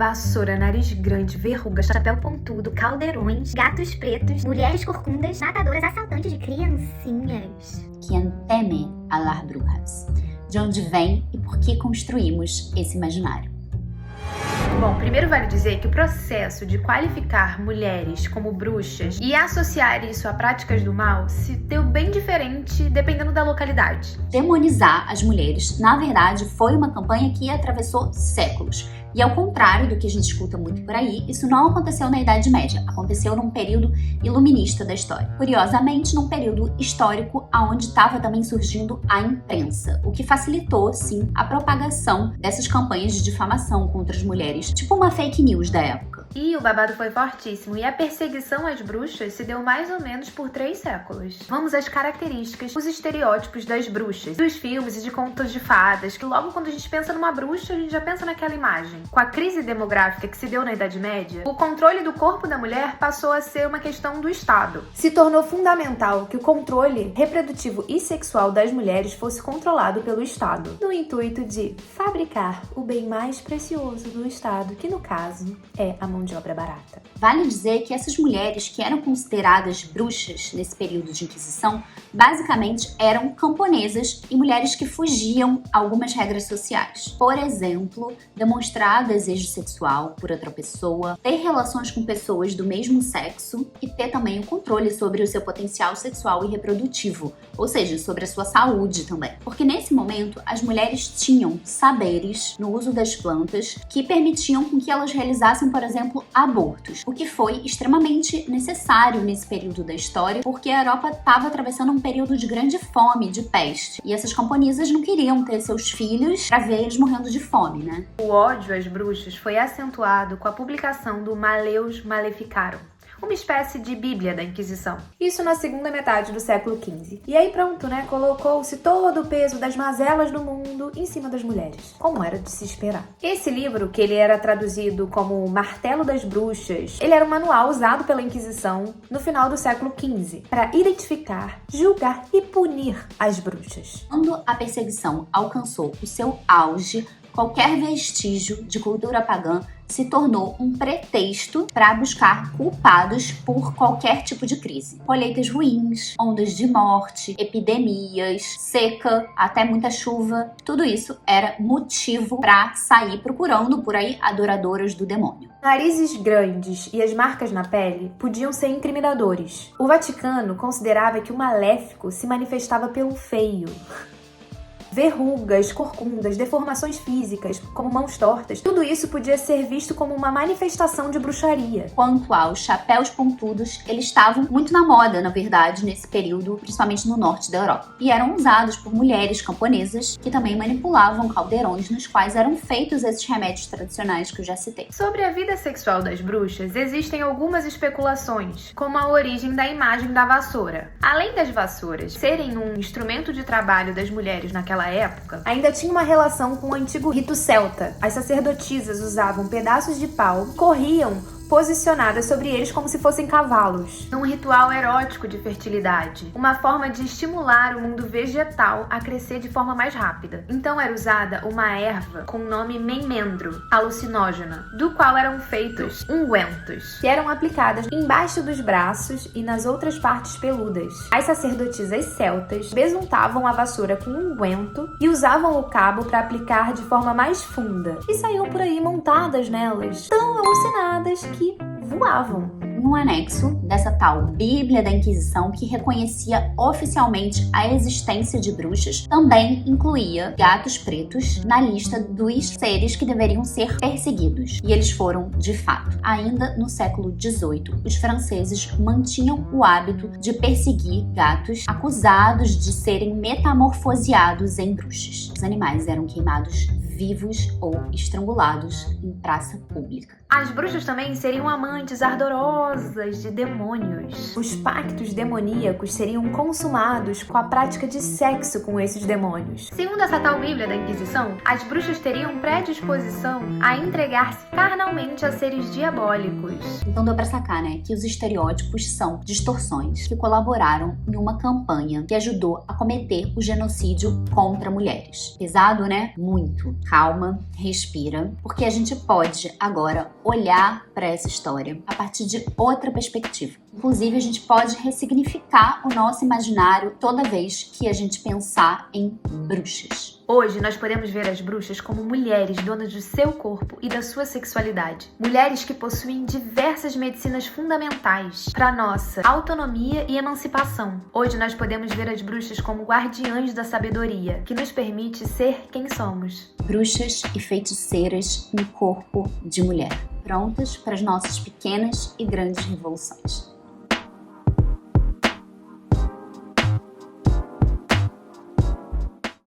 vassoura, nariz grande, verruga, chapéu pontudo, caldeirões, gatos pretos, mulheres corcundas, matadoras, assaltantes de criancinhas. Quien teme a las brujas? De onde vem e por que construímos esse imaginário? Bom, primeiro vale dizer que o processo de qualificar mulheres como bruxas e associar isso a práticas do mal se deu bem diferente dependendo da localidade. Demonizar as mulheres, na verdade, foi uma campanha que atravessou séculos. E ao contrário do que a gente escuta muito por aí, isso não aconteceu na Idade Média, aconteceu num período iluminista da história. Curiosamente, num período histórico onde estava também surgindo a imprensa, o que facilitou, sim, a propagação dessas campanhas de difamação contra as mulheres, tipo uma fake news da época. E o babado foi fortíssimo, e a perseguição às bruxas se deu mais ou menos por 3 séculos. Vamos às características, os estereótipos das bruxas, dos filmes e de contos de fadas, que logo quando a gente pensa numa bruxa, a gente já pensa naquela imagem. Com a crise demográfica que se deu na Idade Média, o controle do corpo da mulher passou a ser uma questão do Estado. Se tornou fundamental que o controle reprodutivo e sexual das mulheres fosse controlado pelo Estado, no intuito de fabricar o bem mais precioso do Estado, que no caso é a mão de obra barata. Vale dizer que essas mulheres que eram consideradas bruxas nesse período de Inquisição, basicamente eram camponesas e mulheres que fugiam a algumas regras sociais. Por exemplo, demonstrar desejo sexual por outra pessoa, ter relações com pessoas do mesmo sexo e ter também o controle sobre o seu potencial sexual e reprodutivo, ou seja, sobre a sua saúde também. Porque nesse momento, as mulheres tinham saberes no uso das plantas que permitiam com que elas realizassem, por exemplo, abortos, o que foi extremamente necessário nesse período da história, porque a Europa estava atravessando um período de grande fome, de peste, e essas camponesas não queriam ter seus filhos para ver eles morrendo de fome, né? O ódio às bruxas foi acentuado com a publicação do Maleus Maleficarum, uma espécie de Bíblia da Inquisição. Isso na segunda metade do século XV. E aí pronto, né? Colocou-se todo o peso das mazelas do mundo em cima das mulheres, como era de se esperar. Esse livro, que ele era traduzido como Martelo das Bruxas, ele era um manual usado pela Inquisição no final do século XV para identificar, julgar e punir as bruxas. Quando a perseguição alcançou o seu auge, qualquer vestígio de cultura pagã se tornou um pretexto para buscar culpados por qualquer tipo de crise. Colheitas ruins, ondas de morte, epidemias, seca, até muita chuva, tudo isso era motivo para sair procurando por aí adoradoras do demônio. Narizes grandes e as marcas na pele podiam ser incriminadores. O Vaticano considerava que o maléfico se manifestava pelo feio. Verrugas, corcundas, deformações físicas, como mãos tortas, tudo isso podia ser visto como uma manifestação de bruxaria. Quanto aos chapéus pontudos, eles estavam muito na moda, na verdade, nesse período, principalmente no norte da Europa. E eram usados por mulheres camponesas que também manipulavam caldeirões nos quais eram feitos esses remédios tradicionais que eu já citei. Sobre a vida sexual das bruxas, existem algumas especulações, como a origem da imagem da vassoura. Além das vassouras serem um instrumento de trabalho das mulheres naquela época, ainda tinha uma relação com o antigo rito celta. As sacerdotisas usavam pedaços de pau, corriam posicionadas sobre eles como se fossem cavalos. Um ritual erótico de fertilidade, uma forma de estimular o mundo vegetal a crescer de forma mais rápida. Então era usada uma erva com o nome memendro, alucinógena, do qual eram feitos ungüentos, que eram aplicadas embaixo dos braços e nas outras partes peludas. As sacerdotisas celtas besuntavam a vassoura com unguento e usavam o cabo para aplicar de forma mais funda, e saíam por aí montadas nelas, tão alucinadas que voavam. No anexo dessa tal Bíblia da Inquisição, que reconhecia oficialmente a existência de bruxas, também incluía gatos pretos na lista dos seres que deveriam ser perseguidos. E eles foram, de fato. Ainda no século XVIII, os franceses mantinham o hábito de perseguir gatos acusados de serem metamorfoseados em bruxas. Os animais eram queimados vivos ou estrangulados em praça pública. As bruxas também seriam amantes ardorosas de demônios. Os pactos demoníacos seriam consumados com a prática de sexo com esses demônios. Segundo essa tal Bíblia da Inquisição, as bruxas teriam predisposição a entregar-se carnalmente a seres diabólicos. Então deu pra sacar, né, que os estereótipos são distorções que colaboraram em uma campanha que ajudou a cometer o genocídio contra mulheres. Pesado, né? Muito. Calma, respira, porque a gente pode agora olhar para essa história a partir de outra perspectiva. Inclusive, a gente pode ressignificar o nosso imaginário toda vez que a gente pensar em bruxas. Hoje, nós podemos ver as bruxas como mulheres donas do seu corpo e da sua sexualidade. Mulheres que possuem diversas medicinas fundamentais para nossa autonomia e emancipação. Hoje, nós podemos ver as bruxas como guardiãs da sabedoria, que nos permite ser quem somos. Bruxas e feiticeiras no corpo de mulher, prontas para as nossas pequenas e grandes revoluções.